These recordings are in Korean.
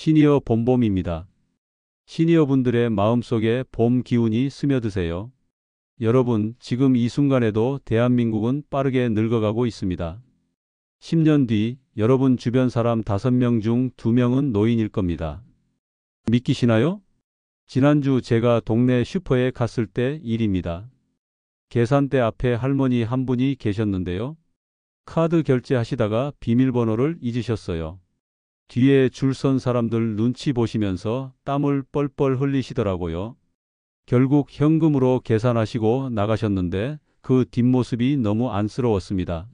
시니어 봄봄입니다. 시니어분들의 마음속에 봄 기운이 스며드세요. 여러분, 지금 이 순간에도 대한민국은 빠르게 늙어가고 있습니다. 10년 뒤 여러분 주변 사람 5명 중 2명은 노인일 겁니다. 믿기시나요? 지난주 제가 동네 슈퍼에 갔을 때 일입니다. 계산대 앞에 할머니 한 분이 계셨는데요. 카드 결제하시다가 비밀번호를 잊으셨어요. 뒤에 줄 선 사람들 눈치 보시면서 땀을 뻘뻘 흘리시더라고요. 결국 현금으로 계산하시고 나가셨는데 그 뒷모습이 너무 안쓰러웠습니다.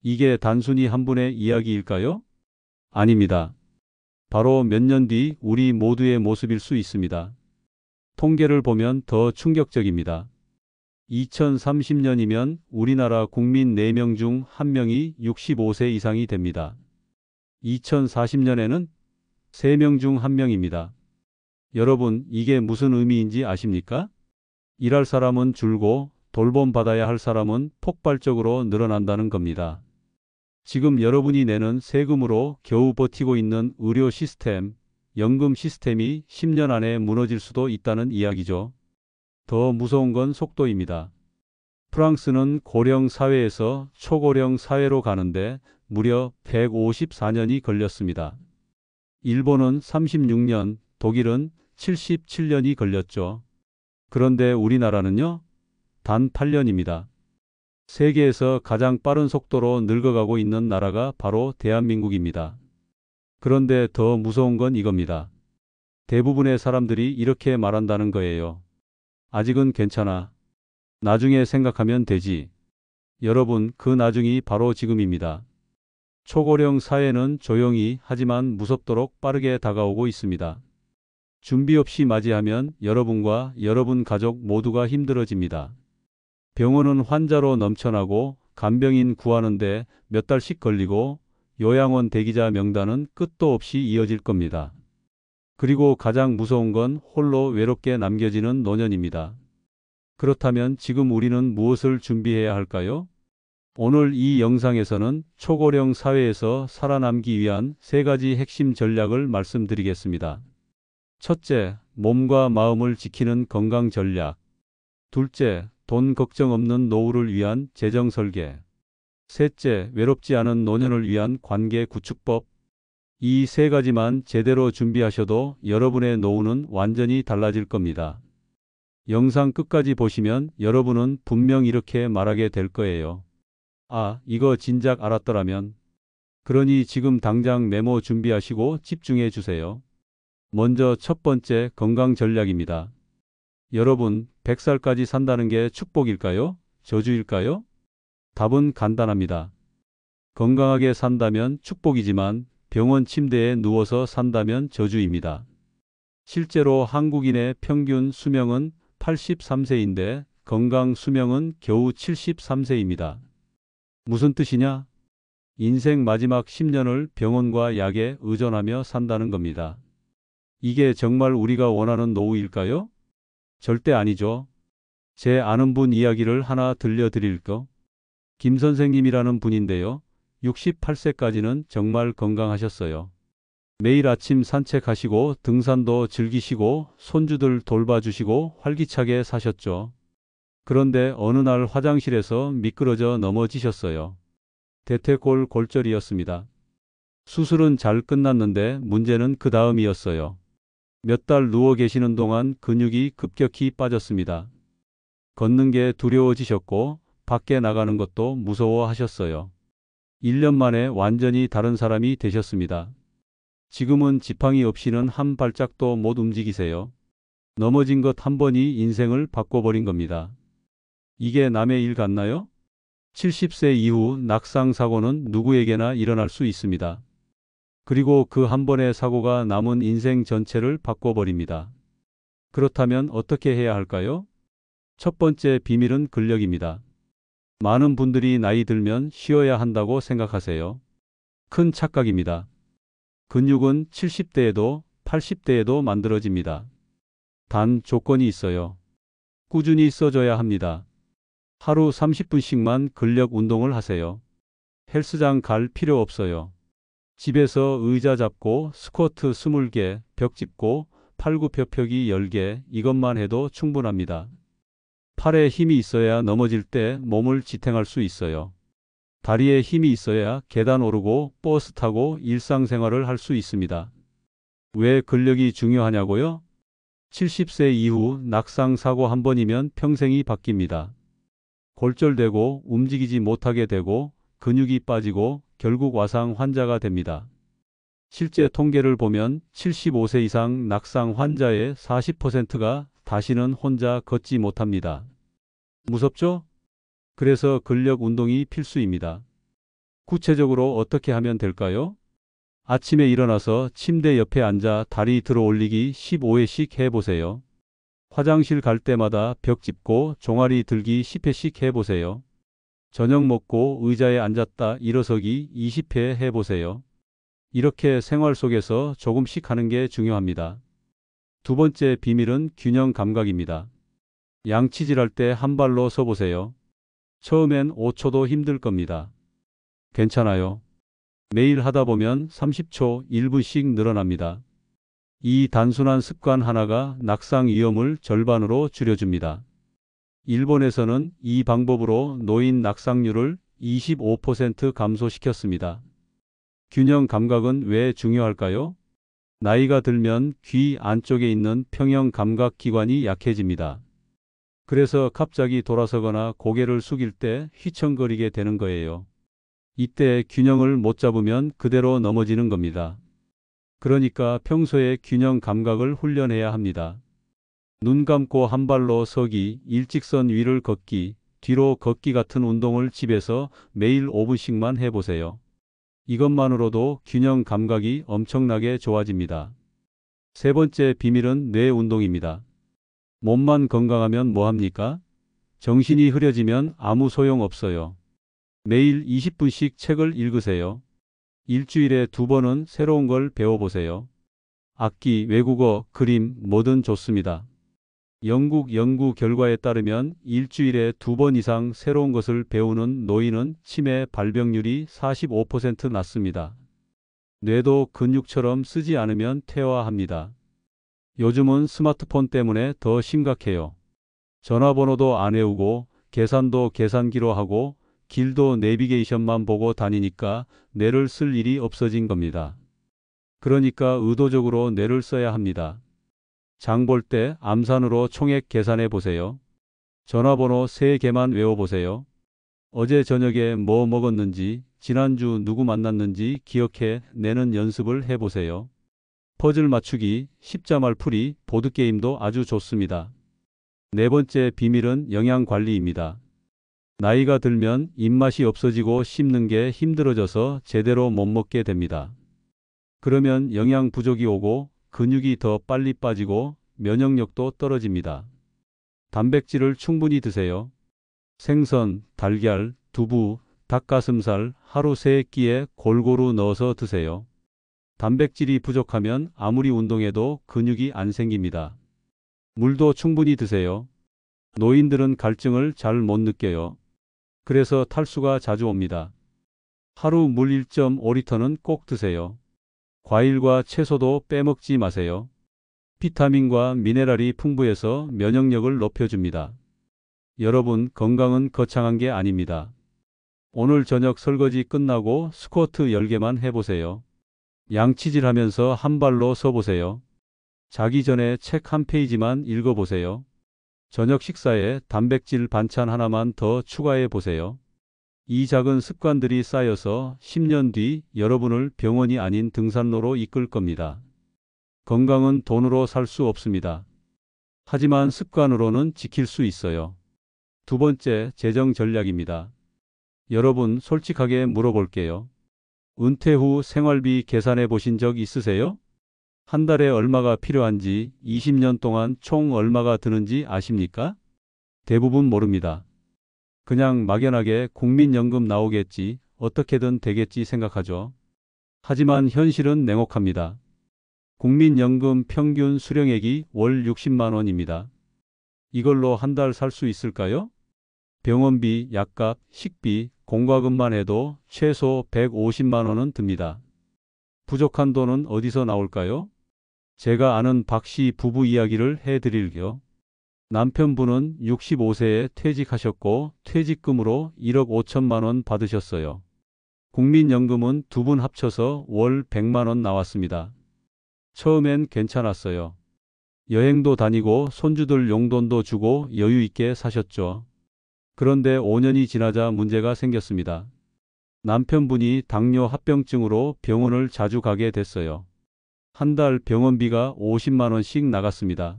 이게 단순히 한 분의 이야기일까요? 아닙니다. 바로 몇 년 뒤 우리 모두의 모습일 수 있습니다. 통계를 보면 더 충격적입니다. 2030년이면 우리나라 국민 4명 중 1명이 65세 이상이 됩니다. 2040년에는 3명 중 1명입니다. 여러분, 이게 무슨 의미인지 아십니까? 일할 사람은 줄고 돌봄받아야 할 사람은 폭발적으로 늘어난다는 겁니다. 지금 여러분이 내는 세금으로 겨우 버티고 있는 의료 시스템, 연금 시스템이 10년 안에 무너질 수도 있다는 이야기죠. 더 무서운 건 속도입니다. 프랑스는 고령 사회에서 초고령 사회로 가는데 무려 154년이 걸렸습니다. 일본은 36년, 독일은 77년이 걸렸죠. 그런데 우리나라는요? 단 8년입니다. 세계에서 가장 빠른 속도로 늙어가고 있는 나라가 바로 대한민국입니다. 그런데 더 무서운 건 이겁니다. 대부분의 사람들이 이렇게 말한다는 거예요. 아직은 괜찮아. 나중에 생각하면 되지. 여러분, 그 나중이 바로 지금입니다. 초고령 사회는 조용히 하지만 무섭도록 빠르게 다가오고 있습니다. 준비 없이 맞이하면 여러분과 여러분 가족 모두가 힘들어집니다. 병원은 환자로 넘쳐나고 간병인 구하는데 몇 달씩 걸리고 요양원 대기자 명단은 끝도 없이 이어질 겁니다. 그리고 가장 무서운 건 홀로 외롭게 남겨지는 노년입니다. 그렇다면 지금 우리는 무엇을 준비해야 할까요? 오늘 이 영상에서는 초고령 사회에서 살아남기 위한 3가지 핵심 전략을 말씀드리겠습니다. 첫째, 몸과 마음을 지키는 건강 전략. 둘째, 돈 걱정 없는 노후를 위한 재정 설계. 셋째, 외롭지 않은 노년을 위한 관계 구축법. 이 3가지만 제대로 준비하셔도 여러분의 노후는 완전히 달라질 겁니다. 영상 끝까지 보시면 여러분은 분명 이렇게 말하게 될 거예요. 아, 이거 진작 알았더라면. 그러니 지금 당장 메모 준비하시고 집중해 주세요. 먼저 첫 번째, 건강 전략입니다. 여러분, 100살까지 산다는 게 축복일까요? 저주일까요? 답은 간단합니다. 건강하게 산다면 축복이지만 병원 침대에 누워서 산다면 저주입니다. 실제로 한국인의 평균 수명은 83세인데 건강 수명은 겨우 73세입니다. 무슨 뜻이냐? 인생 마지막 10년을 병원과 약에 의존하며 산다는 겁니다. 이게 정말 우리가 원하는 노후일까요? 절대 아니죠. 제 아는 분 이야기를 하나 들려드릴까? 김 선생님이라는 분인데요. 68세까지는 정말 건강하셨어요. 매일 아침 산책하시고 등산도 즐기시고 손주들 돌봐주시고 활기차게 사셨죠. 그런데 어느 날 화장실에서 미끄러져 넘어지셨어요. 대퇴골 골절이었습니다. 수술은 잘 끝났는데 문제는 그 다음이었어요. 몇 달 누워 계시는 동안 근육이 급격히 빠졌습니다. 걷는 게 두려워지셨고 밖에 나가는 것도 무서워하셨어요. 1년 만에 완전히 다른 사람이 되셨습니다. 지금은 지팡이 없이는 한 발짝도 못 움직이세요. 넘어진 것 한 번이 인생을 바꿔버린 겁니다. 이게 남의 일 같나요? 70세 이후 낙상 사고는 누구에게나 일어날 수 있습니다. 그리고 그 한 번의 사고가 남은 인생 전체를 바꿔버립니다. 그렇다면 어떻게 해야 할까요? 첫 번째 비밀은 근력입니다. 많은 분들이 나이 들면 쉬어야 한다고 생각하세요. 큰 착각입니다. 근육은 70대에도 80대에도 만들어집니다. 단 조건이 있어요. 꾸준히 써줘야 합니다. 하루 30분씩만 근력 운동을 하세요. 헬스장 갈 필요 없어요. 집에서 의자 잡고 스쿼트 20개, 벽 짚고 팔굽혀펴기 10개 이것만 해도 충분합니다. 팔에 힘이 있어야 넘어질 때 몸을 지탱할 수 있어요. 다리에 힘이 있어야 계단 오르고 버스 타고 일상생활을 할 수 있습니다. 왜 근력이 중요하냐고요? 70세 이후 낙상 사고 한 번이면 평생이 바뀝니다. 골절되고 움직이지 못하게 되고 근육이 빠지고 결국 와상 환자가 됩니다. 실제 통계를 보면 75세 이상 낙상 환자의 40%가 다시는 혼자 걷지 못합니다. 무섭죠? 그래서 근력 운동이 필수입니다. 구체적으로 어떻게 하면 될까요? 아침에 일어나서 침대 옆에 앉아 다리 들어 올리기 15회씩 해보세요. 화장실 갈 때마다 벽 짚고 종아리 들기 10회씩 해보세요. 저녁 먹고 의자에 앉았다 일어서기 20회 해보세요. 이렇게 생활 속에서 조금씩 하는 게 중요합니다. 두 번째 비밀은 균형 감각입니다. 양치질할 때 한 발로 서보세요. 처음엔 5초도 힘들 겁니다. 괜찮아요. 매일 하다 보면 30초, 1분씩 늘어납니다. 이 단순한 습관 하나가 낙상 위험을 절반으로 줄여줍니다. 일본에서는 이 방법으로 노인 낙상률을 25% 감소시켰습니다. 균형 감각은 왜 중요할까요? 나이가 들면 귀 안쪽에 있는 평형 감각 기관이 약해집니다. 그래서 갑자기 돌아서거나 고개를 숙일 때 휘청거리게 되는 거예요. 이때 균형을 못 잡으면 그대로 넘어지는 겁니다. 그러니까 평소에 균형 감각을 훈련해야 합니다. 눈 감고 한 발로 서기, 일직선 위를 걷기, 뒤로 걷기 같은 운동을 집에서 매일 5분씩만 해보세요. 이것만으로도 균형 감각이 엄청나게 좋아집니다. 세 번째 비밀은 뇌 운동입니다. 몸만 건강하면 뭐합니까? 정신이 흐려지면 아무 소용 없어요. 매일 20분씩 책을 읽으세요. 일주일에 2번은 새로운 걸 배워보세요. 악기, 외국어, 그림 뭐든 좋습니다. 영국 연구 결과에 따르면 일주일에 2번 이상 새로운 것을 배우는 노인은 치매 발병률이 45% 낮습니다. 뇌도 근육처럼 쓰지 않으면 퇴화합니다. 요즘은 스마트폰 때문에 더 심각해요. 전화번호도 안 외우고 계산도 계산기로 하고 길도 내비게이션만 보고 다니니까 뇌를 쓸 일이 없어진 겁니다. 그러니까 의도적으로 뇌를 써야 합니다. 장 볼 때 암산으로 총액 계산해 보세요. 전화번호 3개만 외워보세요. 어제 저녁에 뭐 먹었는지, 지난주 누구 만났는지 기억해 내는 연습을 해보세요. 퍼즐 맞추기, 십자말 풀이, 보드게임도 아주 좋습니다. 네 번째 비밀은 영양 관리입니다. 나이가 들면 입맛이 없어지고 씹는 게 힘들어져서 제대로 못 먹게 됩니다. 그러면 영양 부족이 오고 근육이 더 빨리 빠지고 면역력도 떨어집니다. 단백질을 충분히 드세요. 생선, 달걀, 두부, 닭가슴살 하루 3끼에 골고루 넣어서 드세요. 단백질이 부족하면 아무리 운동해도 근육이 안 생깁니다. 물도 충분히 드세요. 노인들은 갈증을 잘 못 느껴요. 그래서 탈수가 자주 옵니다. 하루 물 1.5리터는 꼭 드세요. 과일과 채소도 빼먹지 마세요. 비타민과 미네랄이 풍부해서 면역력을 높여줍니다. 여러분, 건강은 거창한 게 아닙니다. 오늘 저녁 설거지 끝나고 스쿼트 10개만 해보세요. 양치질 하면서 한 발로 서보세요. 자기 전에 책 한 페이지만 읽어보세요. 저녁 식사에 단백질 반찬 하나만 더 추가해 보세요. 이 작은 습관들이 쌓여서 10년 뒤 여러분을 병원이 아닌 등산로로 이끌 겁니다. 건강은 돈으로 살 수 없습니다. 하지만 습관으로는 지킬 수 있어요. 두 번째, 재정 전략입니다. 여러분, 솔직하게 물어볼게요. 은퇴 후 생활비 계산해 보신 적 있으세요? 한 달에 얼마가 필요한지, 20년 동안 총 얼마가 드는지 아십니까? 대부분 모릅니다. 그냥 막연하게 국민연금 나오겠지, 어떻게든 되겠지 생각하죠. 하지만 현실은 냉혹합니다. 국민연금 평균 수령액이 월 60만 원입니다. 이걸로 한 달 살 수 있을까요? 병원비, 약값, 식비, 공과금만 해도 최소 150만 원은 듭니다. 부족한 돈은 어디서 나올까요? 제가 아는 박 씨 부부 이야기를 해드릴게요. 남편분은 65세에 퇴직하셨고 퇴직금으로 1억 5천만 원 받으셨어요. 국민연금은 두 분 합쳐서 월 100만 원 나왔습니다. 처음엔 괜찮았어요. 여행도 다니고 손주들 용돈도 주고 여유 있게 사셨죠. 그런데 5년이 지나자 문제가 생겼습니다. 남편분이 당뇨 합병증으로 병원을 자주 가게 됐어요. 한 달 병원비가 50만 원씩 나갔습니다.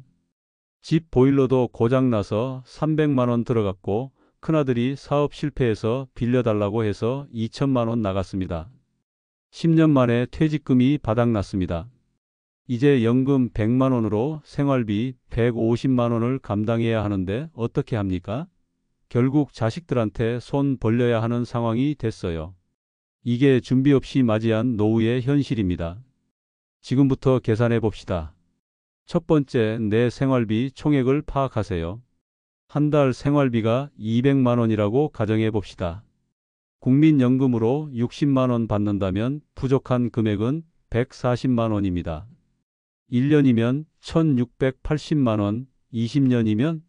집 보일러도 고장나서 300만 원 들어갔고 큰아들이 사업 실패해서 빌려달라고 해서 2천만 원 나갔습니다. 10년 만에 퇴직금이 바닥났습니다. 이제 연금 100만 원으로 생활비 150만 원을 감당해야 하는데 어떻게 합니까? 결국 자식들한테 손 벌려야 하는 상황이 됐어요. 이게 준비 없이 맞이한 노후의 현실입니다. 지금부터 계산해 봅시다. 첫 번째, 내 생활비 총액을 파악하세요. 한 달 생활비가 200만 원이라고 가정해 봅시다. 국민연금으로 60만 원 받는다면 부족한 금액은 140만 원입니다. 1년이면 1680만 원, 20년이면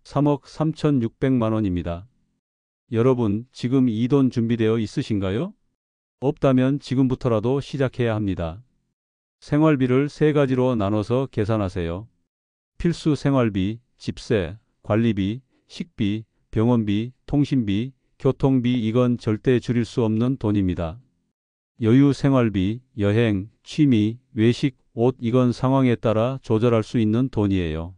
3억 3600만 원입니다. 여러분, 지금 이 돈 준비되어 있으신가요? 없다면 지금부터라도 시작해야 합니다. 생활비를 세 가지로 나눠서 계산하세요. 필수 생활비, 집세, 관리비, 식비, 병원비, 통신비, 교통비. 이건 절대 줄일 수 없는 돈입니다. 여유 생활비, 여행, 취미, 외식, 옷. 이건 상황에 따라 조절할 수 있는 돈이에요.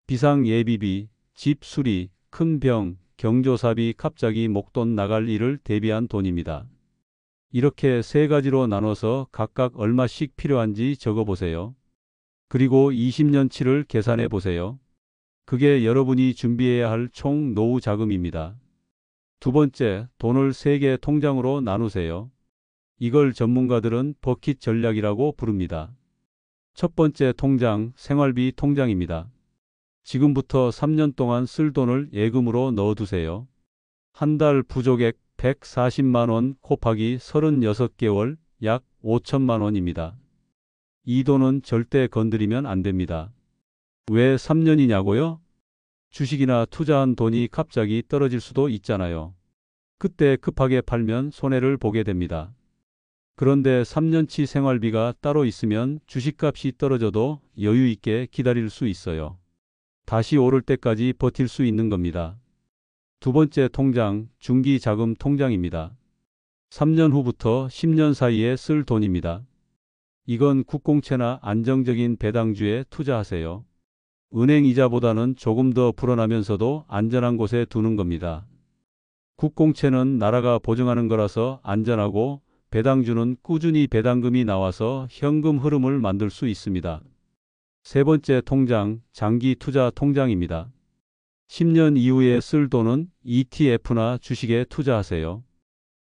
비상 예비비, 집 수리, 큰 병, 경조사비. 갑자기 목돈 나갈 일을 대비한 돈입니다. 이렇게 세 가지로 나눠서 각각 얼마씩 필요한지 적어보세요. 그리고 20년치를 계산해 보세요. 그게 여러분이 준비해야 할 총 노후 자금입니다. 두 번째, 돈을 3개 통장으로 나누세요. 이걸 전문가들은 버킷 전략이라고 부릅니다. 첫 번째 통장, 생활비 통장입니다. 지금부터 3년 동안 쓸 돈을 예금으로 넣어두세요. 한 달 부족액 140만 원 곱하기 36개월 약 5천만 원입니다. 이 돈은 절대 건드리면 안 됩니다. 왜 3년이냐고요? 주식이나 투자한 돈이 갑자기 떨어질 수도 있잖아요. 그때 급하게 팔면 손해를 보게 됩니다. 그런데 3년치 생활비가 따로 있으면 주식값이 떨어져도 여유 있게 기다릴 수 있어요. 다시 오를 때까지 버틸 수 있는 겁니다. 두 번째 통장, 중기자금 통장입니다. 3년 후부터 10년 사이에 쓸 돈입니다. 이건 국공채나 안정적인 배당주에 투자하세요. 은행 이자보다는 조금 더 불어나면서도 안전한 곳에 두는 겁니다. 국공채는 나라가 보증하는 거라서 안전하고 배당주는 꾸준히 배당금이 나와서 현금 흐름을 만들 수 있습니다. 세 번째 통장, 장기 투자 통장입니다. 10년 이후에 쓸 돈은 ETF나 주식에 투자하세요.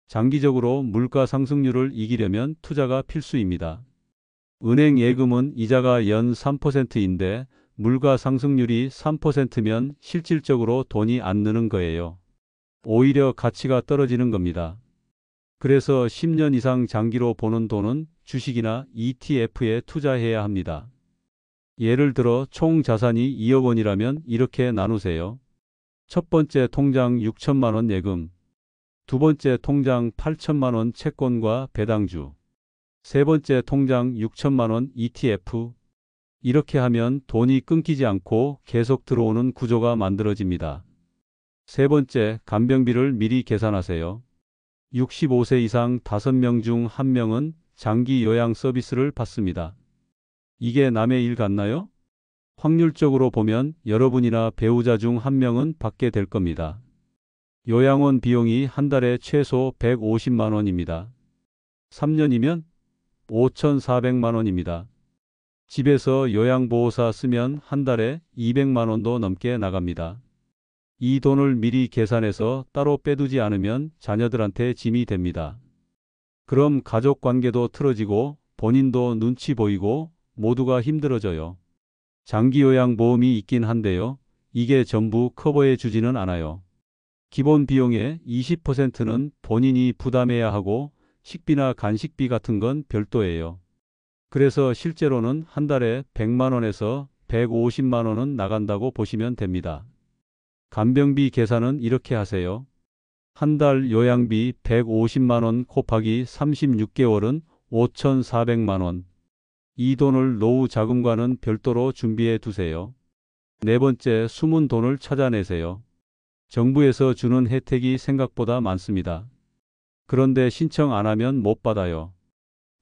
장기적으로 물가 상승률을 이기려면 투자가 필수입니다. 은행 예금은 이자가 연 3%인데 물가 상승률이 3%면 실질적으로 돈이 안 느는 거예요. 오히려 가치가 떨어지는 겁니다. 그래서 10년 이상 장기로 보는 돈은 주식이나 ETF에 투자해야 합니다. 예를 들어 총 자산이 2억 원이라면 이렇게 나누세요. 첫 번째 통장 6천만 원 예금, 두 번째 통장 8천만 원 채권과 배당주, 세 번째 통장 6천만 원 ETF. 이렇게 하면 돈이 끊기지 않고 계속 들어오는 구조가 만들어집니다. 세 번째, 간병비를 미리 계산하세요. 65세 이상 5명 중 1명은 장기 요양 서비스를 받습니다. 이게 남의 일 같나요? 확률적으로 보면 여러분이나 배우자 중 1명은 받게 될 겁니다. 요양원 비용이 한 달에 최소 150만 원입니다. 3년이면 5,400만 원입니다. 집에서 요양보호사 쓰면 한 달에 200만 원도 넘게 나갑니다. 이 돈을 미리 계산해서 따로 빼두지 않으면 자녀들한테 짐이 됩니다. 그럼 가족 관계도 틀어지고 본인도 눈치 보이고 모두가 힘들어져요. 장기요양보험이 있긴 한데요. 이게 전부 커버해 주지는 않아요. 기본 비용의 20%는 본인이 부담해야 하고 식비나 간식비 같은 건 별도예요. 그래서 실제로는 한 달에 100만 원에서 150만 원은 나간다고 보시면 됩니다. 간병비 계산은 이렇게 하세요. 한 달 요양비 150만 원 곱하기 36개월은 5,400만 원. 이 돈을 노후 자금과는 별도로 준비해 두세요. 네 번째, 숨은 돈을 찾아내세요. 정부에서 주는 혜택이 생각보다 많습니다. 그런데 신청 안 하면 못 받아요.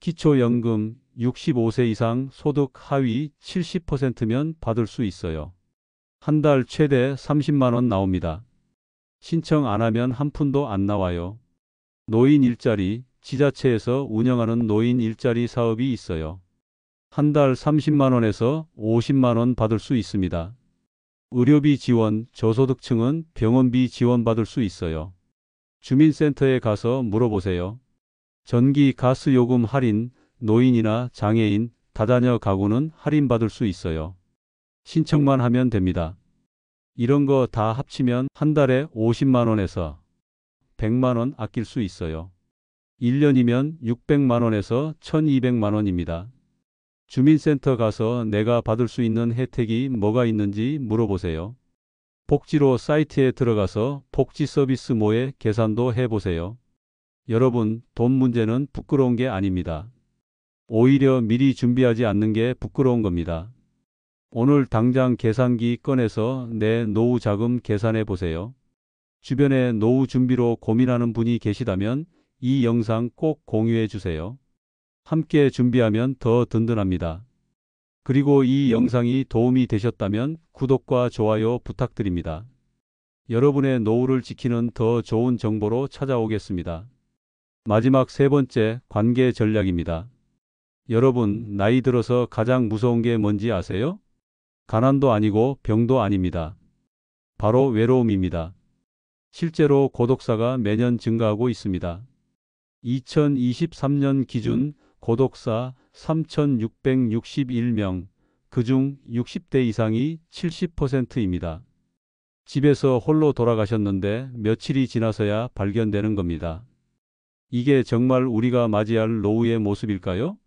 기초연금 65세 이상 소득 하위 70%면 받을 수 있어요. 한 달 최대 30만 원 나옵니다. 신청 안 하면 한 푼도 안 나와요. 노인 일자리, 지자체에서 운영하는 노인 일자리 사업이 있어요. 한 달 30만 원에서 50만 원 받을 수 있습니다. 의료비 지원, 저소득층은 병원비 지원받을 수 있어요. 주민센터에 가서 물어보세요. 전기, 가스 요금 할인, 노인이나 장애인, 다자녀 가구는 할인받을 수 있어요. 신청만 하면 됩니다. 이런 거 다 합치면 한 달에 50만 원에서 100만 원 아낄 수 있어요. 1년이면 600만 원에서 1200만 원입니다. 주민센터 가서 내가 받을 수 있는 혜택이 뭐가 있는지 물어보세요. 복지로 사이트에 들어가서 복지 서비스 모의 계산도 해보세요. 여러분, 돈 문제는 부끄러운 게 아닙니다. 오히려 미리 준비하지 않는 게 부끄러운 겁니다. 오늘 당장 계산기 꺼내서 내 노후 자금 계산해 보세요. 주변에 노후 준비로 고민하는 분이 계시다면 이 영상 꼭 공유해 주세요. 함께 준비하면 더 든든합니다. 그리고 이 영상이 도움이 되셨다면 구독과 좋아요 부탁드립니다. 여러분의 노후를 지키는 더 좋은 정보로 찾아오겠습니다. 마지막 세 번째, 관계 전략입니다. 여러분, 나이 들어서 가장 무서운 게 뭔지 아세요? 가난도 아니고 병도 아닙니다. 바로 외로움입니다. 실제로 고독사가 매년 증가하고 있습니다. 2023년 기준 고독사 3,661명, 그중 60대 이상이 70%입니다. 집에서 홀로 돌아가셨는데 며칠이 지나서야 발견되는 겁니다. 이게 정말 우리가 맞이할 노후의 모습일까요?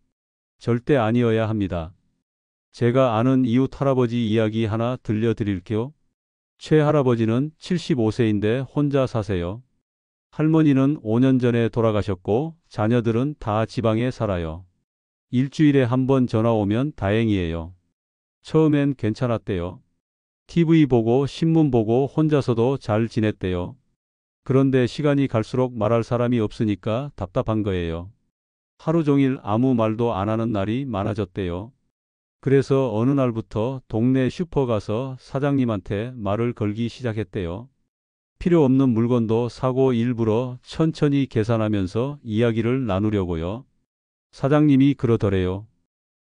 절대 아니어야 합니다. 제가 아는 이웃 할아버지 이야기 하나 들려드릴게요. 최 할아버지는 75세인데 혼자 사세요. 할머니는 5년 전에 돌아가셨고 자녀들은 다 지방에 살아요. 일주일에 한 번 전화 오면 다행이에요. 처음엔 괜찮았대요. TV 보고 신문 보고 혼자서도 잘 지냈대요. 그런데 시간이 갈수록 말할 사람이 없으니까 답답한 거예요. 하루 종일 아무 말도 안 하는 날이 많아졌대요. 그래서 어느 날부터 동네 슈퍼 가서 사장님한테 말을 걸기 시작했대요. 필요 없는 물건도 사고 일부러 천천히 계산하면서 이야기를 나누려고요. 사장님이 그러더래요.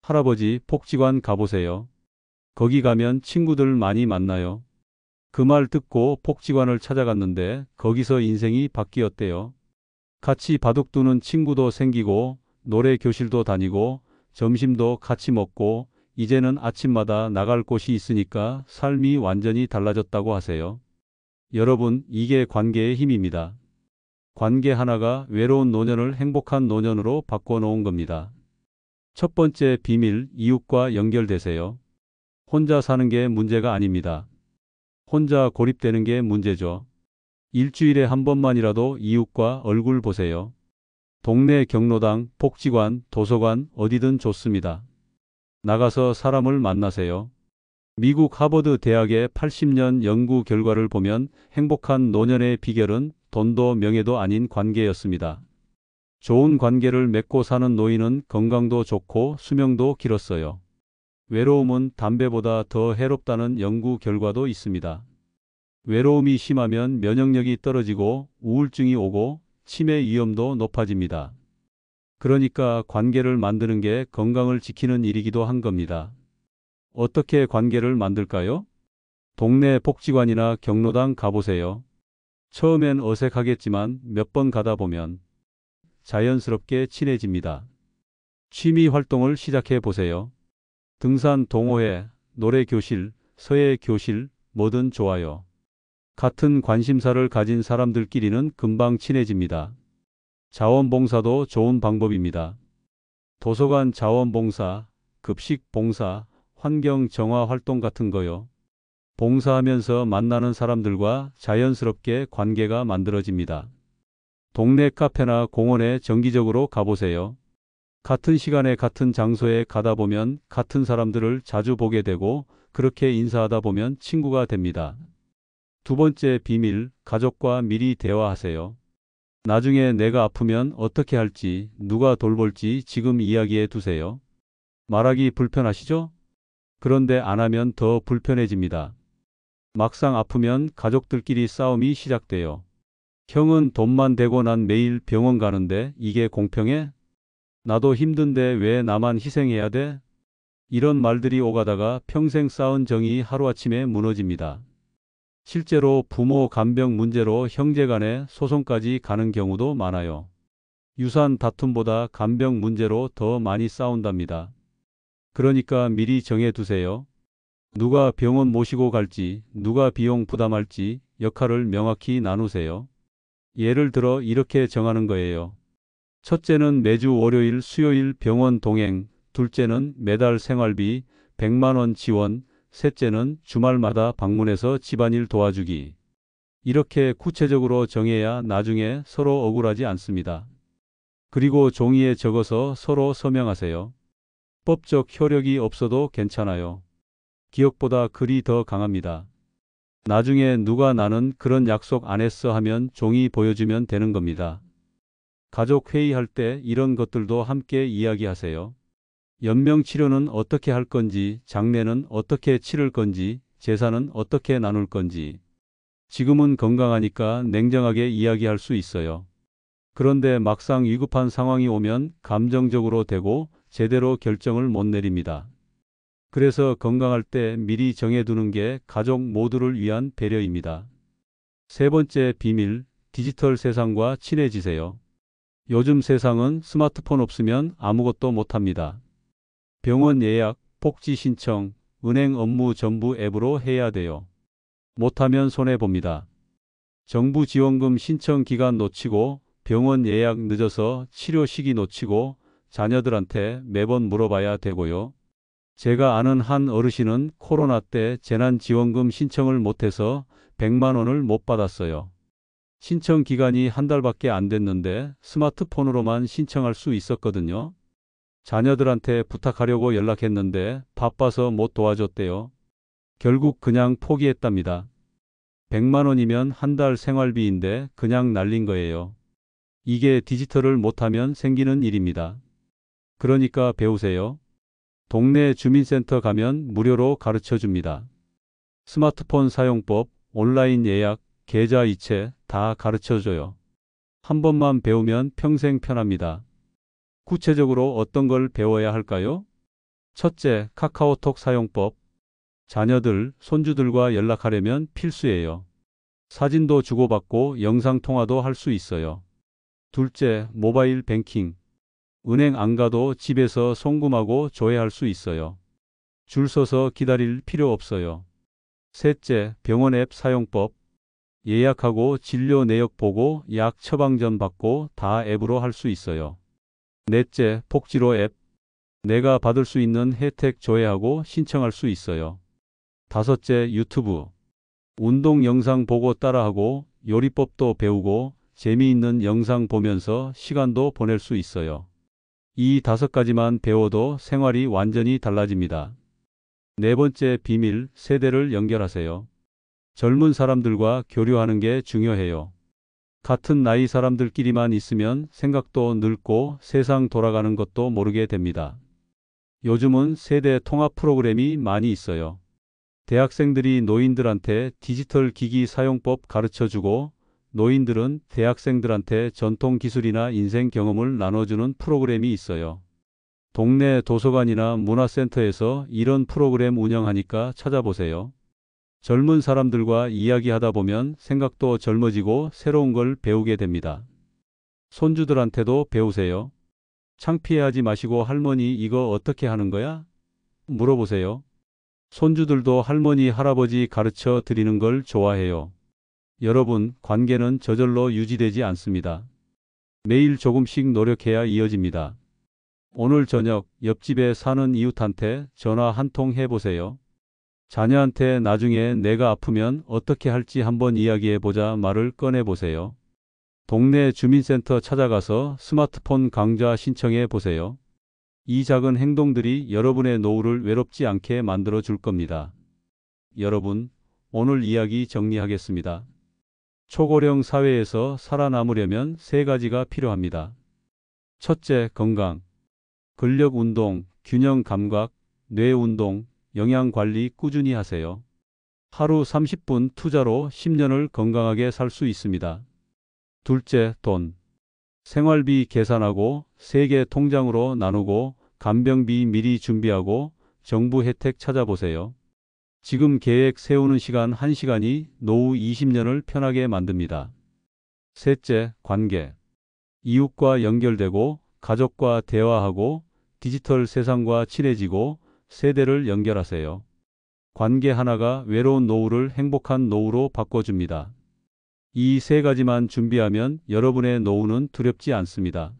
할아버지, 복지관 가보세요. 거기 가면 친구들 많이 만나요. 그 말 듣고 복지관을 찾아갔는데 거기서 인생이 바뀌었대요. 같이 바둑 두는 친구도 생기고 노래 교실도 다니고 점심도 같이 먹고 이제는 아침마다 나갈 곳이 있으니까 삶이 완전히 달라졌다고 하세요. 여러분, 이게 관계의 힘입니다. 관계 하나가 외로운 노년을 행복한 노년으로 바꿔놓은 겁니다. 첫 번째 비밀, 이웃과 연결되세요. 혼자 사는 게 문제가 아닙니다. 혼자 고립되는 게 문제죠. 일주일에 한 번만이라도 이웃과 얼굴 보세요. 동네 경로당, 복지관, 도서관 어디든 좋습니다. 나가서 사람을 만나세요. 미국 하버드 대학의 80년 연구 결과를 보면 행복한 노년의 비결은 돈도 명예도 아닌 관계였습니다. 좋은 관계를 맺고 사는 노인은 건강도 좋고 수명도 길었어요. 외로움은 담배보다 더 해롭다는 연구 결과도 있습니다. 외로움이 심하면 면역력이 떨어지고 우울증이 오고 치매 위험도 높아집니다. 그러니까 관계를 만드는 게 건강을 지키는 일이기도 한 겁니다. 어떻게 관계를 만들까요? 동네 복지관이나 경로당 가보세요. 처음엔 어색하겠지만 몇 번 가다 보면 자연스럽게 친해집니다. 취미 활동을 시작해 보세요. 등산 동호회, 노래 교실, 서예 교실, 뭐든 좋아요. 같은 관심사를 가진 사람들끼리는 금방 친해집니다. 자원봉사도 좋은 방법입니다. 도서관 자원봉사, 급식봉사, 환경정화 활동 같은 거요. 봉사하면서 만나는 사람들과 자연스럽게 관계가 만들어집니다. 동네 카페나 공원에 정기적으로 가보세요. 같은 시간에 같은 장소에 가다 보면 같은 사람들을 자주 보게 되고 그렇게 인사하다 보면 친구가 됩니다. 두 번째 비밀, 가족과 미리 대화하세요. 나중에 내가 아프면 어떻게 할지, 누가 돌볼지 지금 이야기해 두세요. 말하기 불편하시죠? 그런데 안 하면 더 불편해집니다. 막상 아프면 가족들끼리 싸움이 시작돼요. 형은 돈만 대고 난 매일 병원 가는데 이게 공평해? 나도 힘든데 왜 나만 희생해야 돼? 이런 말들이 오가다가 평생 쌓은 정이 하루아침에 무너집니다. 실제로 부모 간병 문제로 형제 간에 소송까지 가는 경우도 많아요. 유산 다툼보다 간병 문제로 더 많이 싸운답니다. 그러니까 미리 정해 두세요. 누가 병원 모시고 갈지, 누가 비용 부담할지 역할을 명확히 나누세요. 예를 들어 이렇게 정하는 거예요. 첫째는 매주 월요일, 수요일 병원 동행, 둘째는 매달 생활비 100만 원 지원, 셋째는 주말마다 방문해서 집안일 도와주기. 이렇게 구체적으로 정해야 나중에 서로 억울하지 않습니다. 그리고 종이에 적어서 서로 서명하세요. 법적 효력이 없어도 괜찮아요. 기억보다 글이 더 강합니다. 나중에 누가 나는 그런 약속 안 했어 하면 종이 보여주면 되는 겁니다. 가족 회의할 때 이런 것들도 함께 이야기하세요. 연명 치료는 어떻게 할 건지, 장례는 어떻게 치를 건지, 재산은 어떻게 나눌 건지. 지금은 건강하니까 냉정하게 이야기할 수 있어요. 그런데 막상 위급한 상황이 오면 감정적으로 되고 제대로 결정을 못 내립니다. 그래서 건강할 때 미리 정해두는 게 가족 모두를 위한 배려입니다. 세 번째 비밀, 디지털 세상과 친해지세요. 요즘 세상은 스마트폰 없으면 아무것도 못합니다. 병원 예약, 복지 신청, 은행 업무 전부 앱으로 해야 돼요. 못하면 손해봅니다. 정부 지원금 신청 기간 놓치고 병원 예약 늦어서 치료 시기 놓치고 자녀들한테 매번 물어봐야 되고요. 제가 아는 한 어르신은 코로나 때 재난지원금 신청을 못해서 100만 원을 못 받았어요. 신청 기간이 한 달밖에 안 됐는데 스마트폰으로만 신청할 수 있었거든요. 자녀들한테 부탁하려고 연락했는데 바빠서 못 도와줬대요. 결국 그냥 포기했답니다. 100만 원이면 한 달 생활비인데 그냥 날린 거예요. 이게 디지털을 못하면 생기는 일입니다. 그러니까 배우세요. 동네 주민센터 가면 무료로 가르쳐 줍니다. 스마트폰 사용법, 온라인 예약, 계좌 이체 다 가르쳐 줘요. 한 번만 배우면 평생 편합니다. 구체적으로 어떤 걸 배워야 할까요? 첫째, 카카오톡 사용법. 자녀들, 손주들과 연락하려면 필수예요. 사진도 주고받고 영상통화도 할 수 있어요. 둘째, 모바일 뱅킹. 은행 안 가도 집에서 송금하고 조회할 수 있어요. 줄 서서 기다릴 필요 없어요. 셋째, 병원 앱 사용법. 예약하고 진료 내역 보고 약 처방전 받고 다 앱으로 할 수 있어요. 넷째, 복지로 앱. 내가 받을 수 있는 혜택 조회하고 신청할 수 있어요. 다섯째, 유튜브. 운동 영상 보고 따라하고 요리법도 배우고 재미있는 영상 보면서 시간도 보낼 수 있어요. 이 5가지만 배워도 생활이 완전히 달라집니다. 네 번째 비밀, 세대를 연결하세요. 젊은 사람들과 교류하는 게 중요해요. 같은 나이 사람들끼리만 있으면 생각도 늙고 세상 돌아가는 것도 모르게 됩니다. 요즘은 세대 통합 프로그램이 많이 있어요. 대학생들이 노인들한테 디지털 기기 사용법 가르쳐주고 노인들은 대학생들한테 전통 기술이나 인생 경험을 나눠주는 프로그램이 있어요. 동네 도서관이나 문화센터에서 이런 프로그램 운영하니까 찾아보세요. 젊은 사람들과 이야기하다 보면 생각도 젊어지고 새로운 걸 배우게 됩니다. 손주들한테도 배우세요. 창피해하지 마시고 할머니 이거 어떻게 하는 거야? 물어보세요. 손주들도 할머니, 할아버지 가르쳐 드리는 걸 좋아해요. 여러분, 관계는 저절로 유지되지 않습니다. 매일 조금씩 노력해야 이어집니다. 오늘 저녁 옆집에 사는 이웃한테 전화 한 통 해보세요. 자녀한테 나중에 내가 아프면 어떻게 할지 한번 이야기해보자 말을 꺼내보세요. 동네 주민센터 찾아가서 스마트폰 강좌 신청해 보세요. 이 작은 행동들이 여러분의 노후를 외롭지 않게 만들어 줄 겁니다. 여러분, 오늘 이야기 정리하겠습니다. 초고령 사회에서 살아남으려면 세 가지가 필요합니다. 첫째, 건강. 근력 운동, 균형 감각, 뇌 운동, 영양 관리 꾸준히 하세요. 하루 30분 투자로 10년을 건강하게 살 수 있습니다. 둘째, 돈. 생활비 계산하고 세개 통장으로 나누고 간병비 미리 준비하고 정부 혜택 찾아보세요. 지금 계획 세우는 시간 1시간이 노후 20년을 편하게 만듭니다. 셋째, 관계. 이웃과 연결되고 가족과 대화하고 디지털 세상과 친해지고 세대를 연결하세요. 관계 하나가 외로운 노후를 행복한 노후로 바꿔줍니다. 이 세 가지만 준비하면 여러분의 노후는 두렵지 않습니다.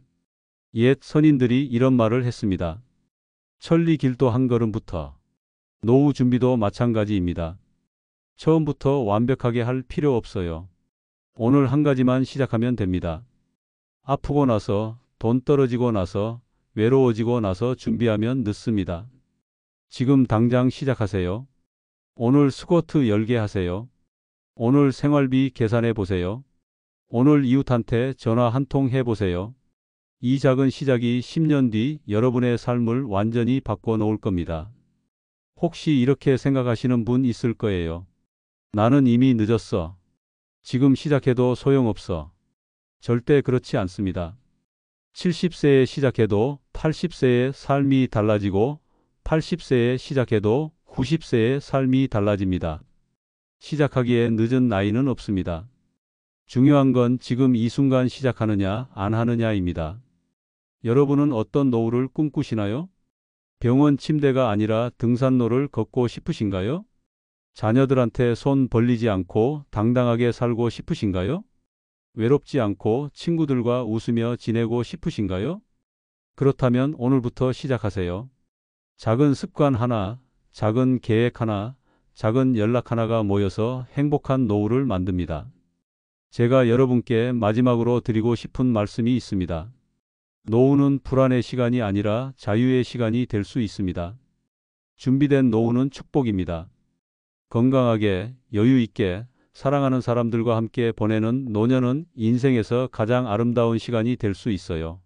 옛 선인들이 이런 말을 했습니다. 천리 길도 한 걸음부터. 노후 준비도 마찬가지입니다. 처음부터 완벽하게 할 필요 없어요. 오늘 한 가지만 시작하면 됩니다. 아프고 나서, 돈 떨어지고 나서, 외로워지고 나서 준비하면 늦습니다. 지금 당장 시작하세요. 오늘 스쿼트 10개 하세요. 오늘 생활비 계산해 보세요. 오늘 이웃한테 전화 한 통 해보세요. 이 작은 시작이 10년 뒤 여러분의 삶을 완전히 바꿔놓을 겁니다. 혹시 이렇게 생각하시는 분 있을 거예요. 나는 이미 늦었어. 지금 시작해도 소용없어. 절대 그렇지 않습니다. 70세에 시작해도 80세의 삶이 달라지고 80세에 시작해도 90세의 삶이 달라집니다. 시작하기에 늦은 나이는 없습니다. 중요한 건 지금 이 순간 시작하느냐 안 하느냐입니다. 여러분은 어떤 노후를 꿈꾸시나요? 병원 침대가 아니라 등산로를 걷고 싶으신가요? 자녀들한테 손 벌리지 않고 당당하게 살고 싶으신가요? 외롭지 않고 친구들과 웃으며 지내고 싶으신가요? 그렇다면 오늘부터 시작하세요. 작은 습관 하나, 작은 계획 하나, 작은 연락 하나가 모여서 행복한 노후를 만듭니다. 제가 여러분께 마지막으로 드리고 싶은 말씀이 있습니다. 노후는 불안의 시간이 아니라 자유의 시간이 될 수 있습니다. 준비된 노후는 축복입니다. 건강하게, 여유 있게, 사랑하는 사람들과 함께 보내는 노년은 인생에서 가장 아름다운 시간이 될 수 있어요.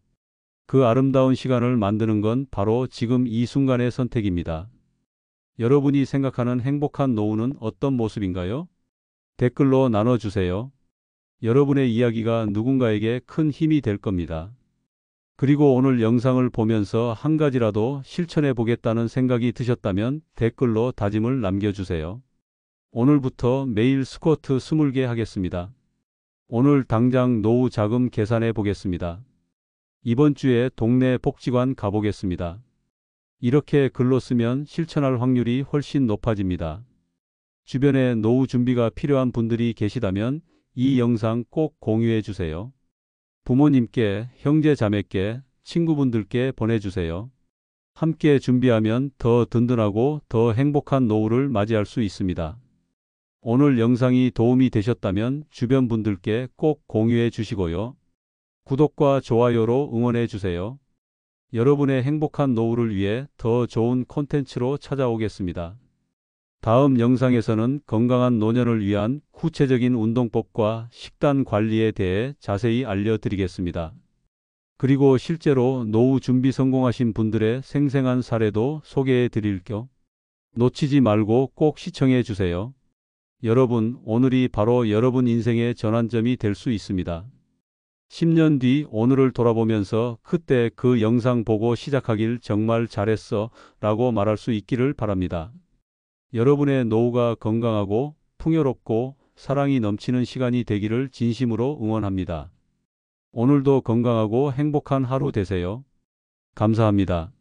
그 아름다운 시간을 만드는 건 바로 지금 이 순간의 선택입니다. 여러분이 생각하는 행복한 노후는 어떤 모습인가요? 댓글로 나눠주세요. 여러분의 이야기가 누군가에게 큰 힘이 될 겁니다. 그리고 오늘 영상을 보면서 한 가지라도 실천해 보겠다는 생각이 드셨다면 댓글로 다짐을 남겨주세요. 오늘부터 매일 스쿼트 20개 하겠습니다. 오늘 당장 노후 자금 계산해 보겠습니다. 이번 주에 동네 복지관 가보겠습니다. 이렇게 글로 쓰면 실천할 확률이 훨씬 높아집니다. 주변에 노후 준비가 필요한 분들이 계시다면 이 영상 꼭 공유해 주세요. 부모님께, 형제 자매께, 친구분들께 보내주세요. 함께 준비하면 더 든든하고 더 행복한 노후를 맞이할 수 있습니다. 오늘 영상이 도움이 되셨다면 주변 분들께 꼭 공유해 주시고요. 구독과 좋아요로 응원해 주세요. 여러분의 행복한 노후를 위해 더 좋은 콘텐츠로 찾아오겠습니다. 다음 영상에서는 건강한 노년을 위한 구체적인 운동법과 식단 관리에 대해 자세히 알려드리겠습니다. 그리고 실제로 노후 준비 성공하신 분들의 생생한 사례도 소개해 드릴게요. 놓치지 말고 꼭 시청해 주세요. 여러분, 오늘이 바로 여러분 인생의 전환점이 될 수 있습니다. 10년 뒤 오늘을 돌아보면서 그때 그 영상 보고 시작하길 정말 잘했어 라고 말할 수 있기를 바랍니다. 여러분의 노후가 건강하고 풍요롭고 사랑이 넘치는 시간이 되기를 진심으로 응원합니다. 오늘도 건강하고 행복한 하루 되세요. 감사합니다.